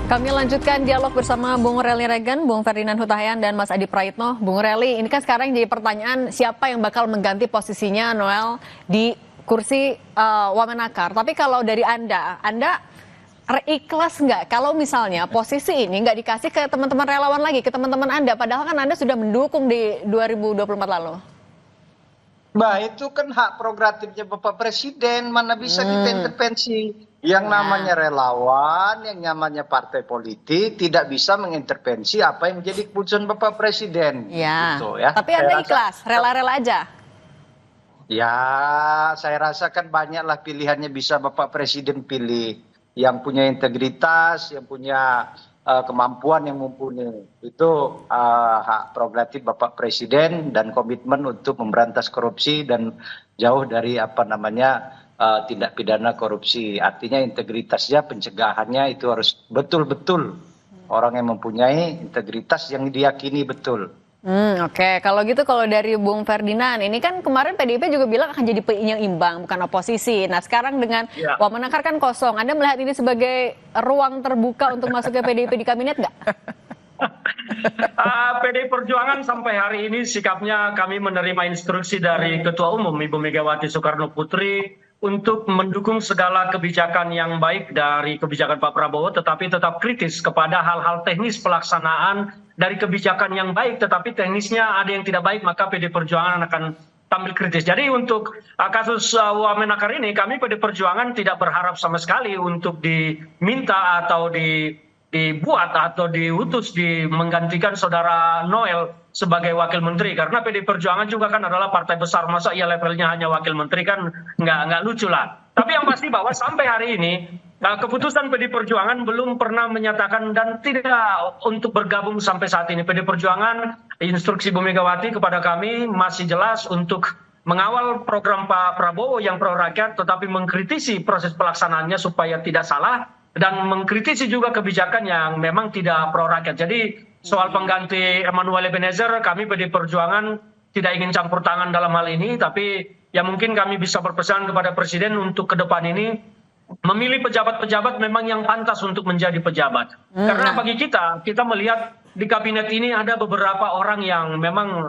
Kami lanjutkan dialog bersama Bung Rely Regan, Bung Ferdinand Hutahian, dan Mas Adi Praitno. Bung Rely, ini kan sekarang jadi pertanyaan siapa yang bakal mengganti posisinya Noel di kursi Wamenakar. Tapi kalau dari Anda ikhlas nggak kalau misalnya posisi ini nggak dikasih ke teman-teman relawan lagi, ke teman-teman Anda, padahal kan Anda sudah mendukung di 2024 lalu? Mbak, itu kan hak prerogatifnya Bapak Presiden, mana bisa kita intervensi. Yang namanya relawan, yang namanya partai politik tidak bisa mengintervensi apa yang menjadi keputusan Bapak Presiden. Ya. Gitu, ya. Tapi Anda ikhlas, rela-rela aja? Ya, saya rasa kan banyaklah pilihannya bisa Bapak Presiden pilih. Yang punya integritas, yang punya kemampuan yang mumpuni. Itu hak prerogatif Bapak Presiden dan komitmen untuk memberantas korupsi dan jauh dari tindak pidana korupsi. Artinya integritasnya, pencegahannya itu harus betul-betul orang yang mempunyai integritas yang diyakini betul. Oke. Kalau gitu, kalau dari Bung Ferdinand, ini kan kemarin PDIP juga bilang akan jadi penyeimbang, bukan oposisi. Nah sekarang dengan Wamenakar kan kosong, Anda melihat ini sebagai ruang terbuka untuk masuk ke PDIP di kabinet nggak? PDI Perjuangan sampai hari ini sikapnya kami menerima instruksi dari Ketua Umum Ibu Megawati Soekarno Putri untuk mendukung segala kebijakan yang baik dari kebijakan Pak Prabowo, tetapi tetap kritis kepada hal-hal teknis pelaksanaan dari kebijakan yang baik, tetapi teknisnya ada yang tidak baik, maka PDI Perjuangan akan tampil kritis. Jadi untuk kasus Wamenakar ini, kami PDI Perjuangan tidak berharap sama sekali untuk diminta atau dibuat atau diutus menggantikan saudara Noel sebagai wakil menteri, karena PDI Perjuangan juga kan adalah partai besar, masa ia levelnya hanya wakil menteri, kan nggak lucu lah. Tapi yang pasti bahwa sampai hari ini keputusan PDI Perjuangan belum pernah menyatakan dan tidak untuk bergabung sampai saat ini. PDI Perjuangan, instruksi Bu Megawati kepada kami masih jelas untuk mengawal program Pak Prabowo yang pro rakyat, tetapi mengkritisi proses pelaksanaannya supaya tidak salah, dan mengkritisi juga kebijakan yang memang tidak pro rakyat. Jadi soal pengganti Emmanuel Ebenezer, kami PDI Perjuangan tidak ingin campur tangan dalam hal ini, tapi ya mungkin kami bisa berpesan kepada Presiden untuk ke depan ini memilih pejabat-pejabat memang yang pantas untuk menjadi pejabat. Karena bagi kita melihat di kabinet ini ada beberapa orang yang memang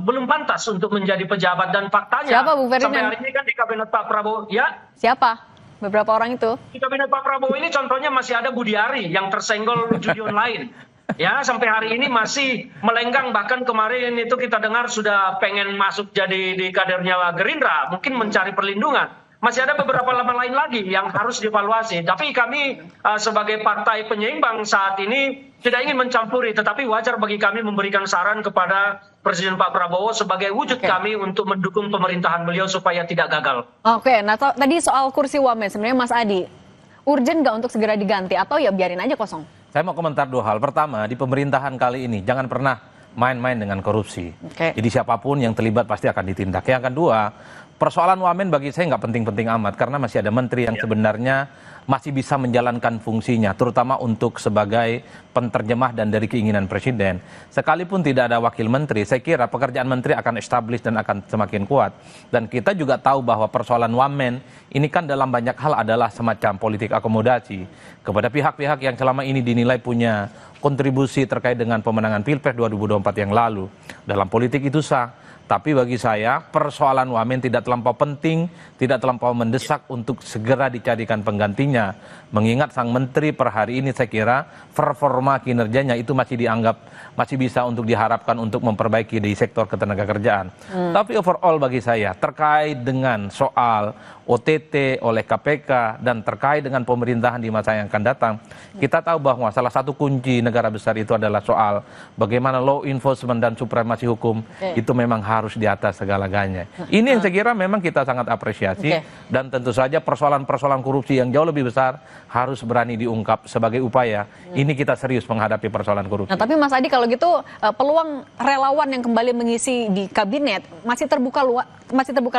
belum pantas untuk menjadi pejabat, dan faktanya Siapa, Bu Ferdinand? sampai hari ini kan di kabinet Pak Prabowo, ya. Siapa beberapa orang itu? Di kabinet Pak Prabowo ini contohnya masih ada Budi Ari yang tersenggol judi online. Ya, sampai hari ini masih melenggang, bahkan kemarin itu kita dengar sudah pengen masuk jadi di kadernya Gerindra, mungkin mencari perlindungan. Masih ada beberapa nama lain lagi yang harus dievaluasi. Tapi kami sebagai partai penyeimbang saat ini tidak ingin mencampuri, tetapi wajar bagi kami memberikan saran kepada Presiden Pak Prabowo sebagai wujud kami untuk mendukung pemerintahan beliau supaya tidak gagal. Oke, nah tadi soal kursi Wamen, sebenarnya Mas Adi, urgent nggak untuk segera diganti atau ya biarin aja kosong? Saya mau komentar dua hal. Pertama, di pemerintahan kali ini jangan pernah main-main dengan korupsi. Jadi siapapun yang terlibat pasti akan ditindak. Yang kedua, persoalan Wamen bagi saya nggak penting-penting amat, karena masih ada menteri yang sebenarnya masih bisa menjalankan fungsinya, terutama untuk sebagai penterjemah dan dari keinginan Presiden. Sekalipun tidak ada wakil menteri, saya kira pekerjaan menteri akan established dan akan semakin kuat. Dan kita juga tahu bahwa persoalan Wamen ini kan dalam banyak hal adalah semacam politik akomodasi kepada pihak-pihak yang selama ini dinilai punya kontribusi terkait dengan pemenangan Pilpres 2024 yang lalu. Dalam politik itu sah. Tapi bagi saya persoalan Wamen tidak terlampau penting, tidak terlampau mendesak untuk segera dicarikan penggantinya. Mengingat sang menteri per hari ini saya kira performa kinerjanya itu masih dianggap masih bisa untuk diharapkan untuk memperbaiki di sektor ketenagakerjaan. Tapi overall bagi saya terkait dengan soal OTT oleh KPK dan terkait dengan pemerintahan di masa yang akan datang, kita tahu bahwa salah satu kunci negara besar itu adalah soal bagaimana law enforcement dan supremasi hukum itu memang harus di atas segala-galanya. Ini yang saya kira memang kita sangat apresiasi, dan tentu saja persoalan-persoalan korupsi yang jauh lebih besar harus berani diungkap sebagai upaya ini kita serius menghadapi persoalan korupsi. Nah, tapi Mas Adi, kalau gitu peluang relawan yang kembali mengisi di kabinet masih terbuka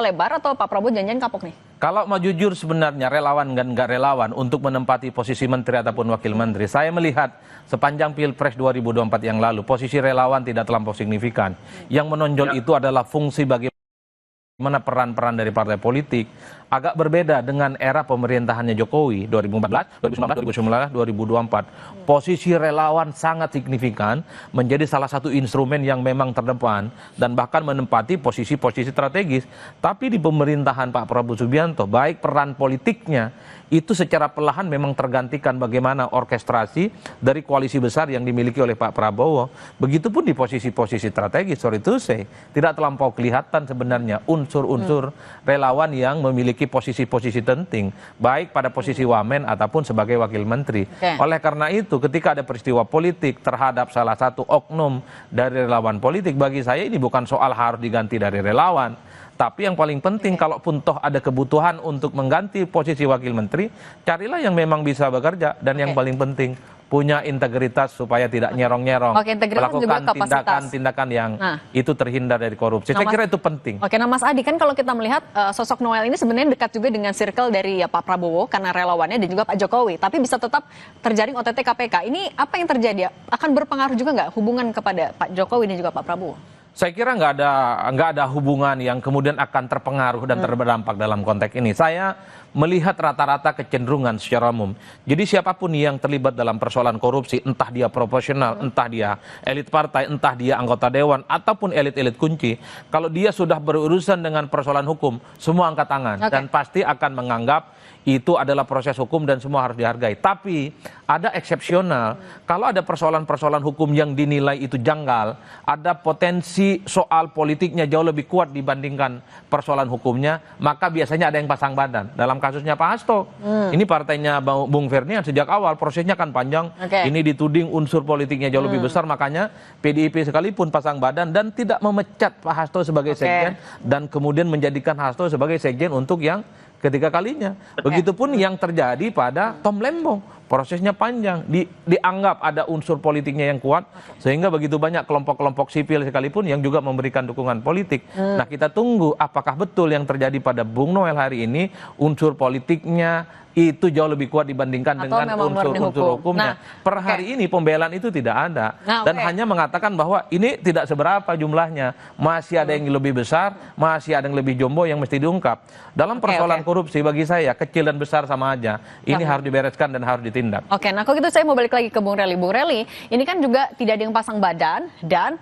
lebar atau Pak Prabowo janjian kapok nih? Kalau mau jujur sebenarnya relawan dan nggak relawan untuk menempati posisi menteri ataupun wakil menteri, saya melihat sepanjang Pilpres 2024 yang lalu posisi relawan tidak terlampau signifikan. Yang menonjol itu adalah fungsi bagaimana peran-peran dari partai politik agak berbeda dengan era pemerintahannya Jokowi 2014, 2019, 2024. Posisi relawan sangat signifikan, menjadi salah satu instrumen yang memang terdepan dan bahkan menempati posisi-posisi strategis. Tapi di pemerintahan Pak Prabowo Subianto, baik peran politiknya itu secara perlahan memang tergantikan bagaimana orkestrasi dari koalisi besar yang dimiliki oleh Pak Prabowo. Begitupun di posisi-posisi strategis, sorry to say, tidak terlampau kelihatan sebenarnya unsur-unsur relawan yang memiliki posisi-posisi penting, baik pada posisi wamen ataupun sebagai wakil menteri. Oleh karena itu, ketika ada peristiwa politik terhadap salah satu oknum dari relawan politik, bagi saya ini bukan soal harus diganti dari relawan. Tapi yang paling penting, kalaupun toh ada kebutuhan untuk mengganti posisi wakil menteri, carilah yang memang bisa bekerja. Dan yang paling penting, punya integritas supaya tidak nyerong-nyerong. Melakukan tindakan-tindakan yang itu terhindar dari korupsi. Saya kira itu penting. Oke, nah Mas Adi, kan kalau kita melihat sosok Noel ini sebenarnya dekat juga dengan circle dari ya Pak Prabowo, karena relawannya, dan juga Pak Jokowi. Tapi bisa tetap terjaring OTT KPK. Ini apa yang terjadi? Akan berpengaruh juga nggak hubungan kepada Pak Jokowi dan juga Pak Prabowo? Saya kira nggak ada hubungan yang kemudian akan terpengaruh dan berdampak dalam konteks ini. Saya melihat rata-rata kecenderungan secara umum. Jadi siapapun yang terlibat dalam persoalan korupsi, entah dia proporsional, entah dia elit partai, entah dia anggota dewan, ataupun elit-elit kunci, kalau dia sudah berurusan dengan persoalan hukum, semua angkat tangan. Dan pasti akan menganggap itu adalah proses hukum dan semua harus dihargai. Tapi ada eksepsional, kalau ada persoalan-persoalan hukum yang dinilai itu janggal, ada potensi soal politiknya jauh lebih kuat dibandingkan persoalan hukumnya, maka biasanya ada yang pasang badan. Dalam kasusnya Pak Hasto, ini partainya Bung Fernian sejak awal prosesnya kan panjang, ini dituding unsur politiknya jauh lebih besar, makanya PDIP sekalipun pasang badan dan tidak memecat Pak Hasto sebagai sekjen, dan kemudian menjadikan Hasto sebagai sekjen untuk yang ketiga kalinya. Begitupun yang terjadi pada Tom Lembong. Prosesnya panjang, dianggap ada unsur politiknya yang kuat, sehingga begitu banyak kelompok-kelompok sipil sekalipun yang juga memberikan dukungan politik. Nah, kita tunggu apakah betul yang terjadi pada Bung Noel hari ini, unsur politiknya itu jauh lebih kuat dibandingkan dengan unsur-unsur hukumnya. Per hari ini pembelaan itu tidak ada. Dan hanya mengatakan bahwa ini tidak seberapa jumlahnya. Masih ada yang lebih besar, masih ada yang lebih jumbo yang mesti diungkap. Dalam persoalan korupsi bagi saya, kecil dan besar sama aja. Ini harus dibereskan dan harus ditindak. Oke, nah kalau gitu saya mau balik lagi ke Bung Rely. Bung Rely, ini kan juga tidak ada yang pasang badan dan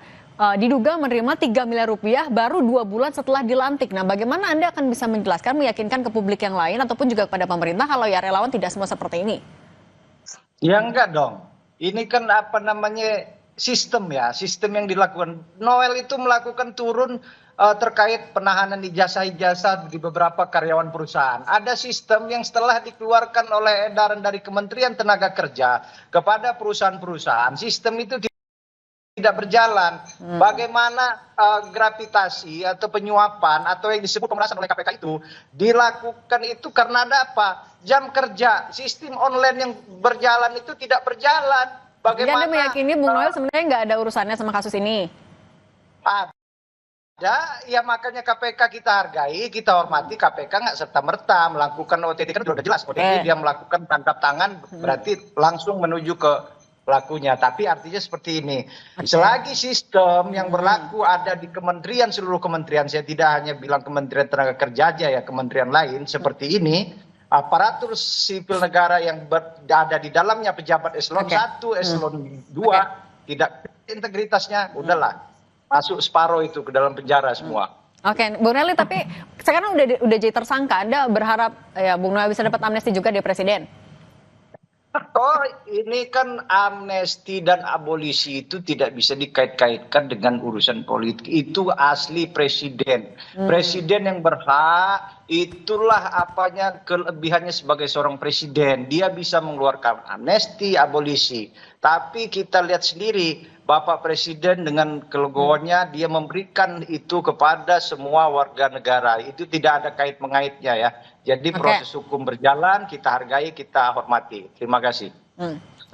diduga menerima 3 miliar rupiah baru 2 bulan setelah dilantik. Nah, bagaimana Anda akan bisa menjelaskan, meyakinkan ke publik yang lain ataupun juga kepada pemerintah kalau ya relawan tidak semua seperti ini? Ya enggak dong. Ini kan apa namanya sistem ya, sistem yang dilakukan. Noel itu melakukan turun terkait penahanan ijazah-ijazah di beberapa karyawan perusahaan. Ada sistem yang setelah dikeluarkan oleh edaran dari Kementerian Tenaga Kerja kepada perusahaan-perusahaan, sistem itu tidak berjalan. Bagaimana gravitasi atau penyuapan atau yang disebut pemerasan oleh KPK itu dilakukan itu karena ada apa? Jam kerja, sistem online yang berjalan itu tidak berjalan. Bagaimana? Anda meyakini Bung Noel sebenarnya nggak ada urusannya sama kasus ini? Ada, ya makanya KPK kita hargai, kita hormati. KPK nggak serta-merta melakukan OTT, kan sudah jelas OTT dia melakukan tangkap tangan, berarti langsung menuju ke pelakunya. Tapi artinya seperti ini, selagi sistem yang berlaku ada di kementerian, seluruh kementerian, saya tidak hanya bilang Kementerian Tenaga Kerja aja ya, kementerian lain seperti ini, aparatur sipil negara yang ada di dalamnya pejabat eselon 1, eselon 2 tidak integritasnya, udahlah masuk separuh itu ke dalam penjara semua. Oke, Bung Rely, tapi sekarang udah jadi tersangka, Anda berharap ya Bung Noel bisa dapat amnesti juga dari Presiden? Oh, ini kan amnesti dan abolisi itu tidak bisa dikait-kaitkan dengan urusan politik. Itu asli presiden. Presiden yang berhak, itulah apanya kelebihannya sebagai seorang presiden. Dia bisa mengeluarkan amnesti, abolisi. Tapi kita lihat sendiri, Bapak Presiden dengan kelegowoannya dia memberikan itu kepada semua warga negara. Itu tidak ada kait-mengaitnya ya. Jadi proses hukum berjalan, kita hargai, kita hormati. Terima kasih.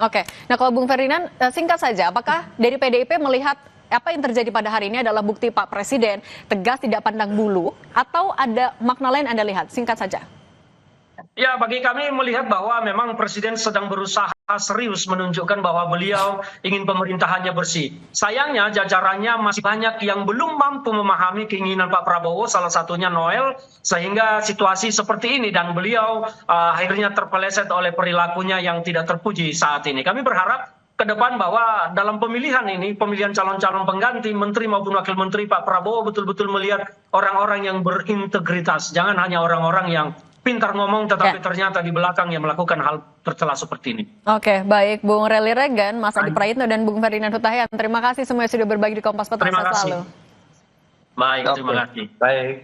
Oke, nah kalau Bung Ferdinand, singkat saja, apakah dari PDIP melihat apa yang terjadi pada hari ini adalah bukti Pak Presiden tegas tidak pandang bulu, atau ada makna lain Anda lihat? Singkat saja. Ya, bagi kami melihat bahwa memang Presiden sedang berusaha serius menunjukkan bahwa beliau ingin pemerintahannya bersih. Sayangnya jajarannya masih banyak yang belum mampu memahami keinginan Pak Prabowo, salah satunya Noel, sehingga situasi seperti ini dan beliau akhirnya terpeleset oleh perilakunya yang tidak terpuji saat ini. Kami berharap ke depan bahwa dalam pemilihan ini, pemilihan calon-calon pengganti menteri maupun wakil menteri, Pak Prabowo betul-betul melihat orang-orang yang berintegritas, jangan hanya orang-orang yang pintar ngomong tetapi ternyata di belakang yang melakukan hal tercela seperti ini. Oke, baik Bung Rally Regan, Mas Adi Praitno dan Bung Ferdinand Hutahian. Terima kasih semuanya sudah berbagi di Kompas Petang. Terima kasih. Selalu. Baik, terima kasih. Baik.